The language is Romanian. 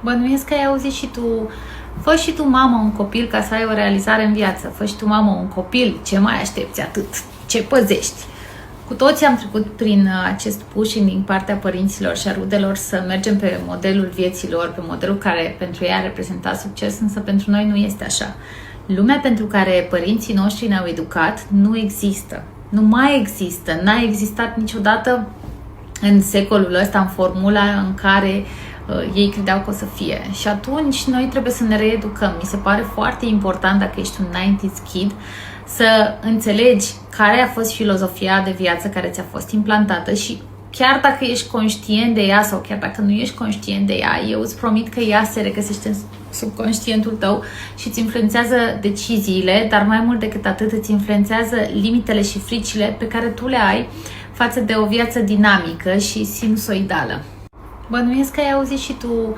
Bănuiesc că ai auzit și tu. Fă și tu, mamă, un copil ca să ai o realizare în viață. Fă și tu, mamă, un copil. Ce mai aștepți atât? Ce păzești? Cu toții am trecut prin acest pushing din partea părinților și a rudelor să mergem pe modelul vieții lor, pe modelul care pentru ei a reprezentat succes, însă pentru noi nu este așa. Lumea pentru care părinții noștri ne-au educat nu există. Nu mai există. N-a existat niciodată în secolul ăsta, în formula în care ei credeau că o să fie. Și atunci noi trebuie să ne reeducăm. Mi se pare foarte important, dacă ești un 90s kid, să înțelegi care a fost filozofia de viață care ți-a fost implantată și chiar dacă ești conștient de ea sau chiar dacă nu ești conștient de ea, eu îți promit că ea se regăsește în subconștientul tău și îți influențează deciziile, dar mai mult decât atât îți influențează limitele și fricile pe care tu le ai față de o viață dinamică și sinusoidală. Bănuiesc că ai auzit și tu,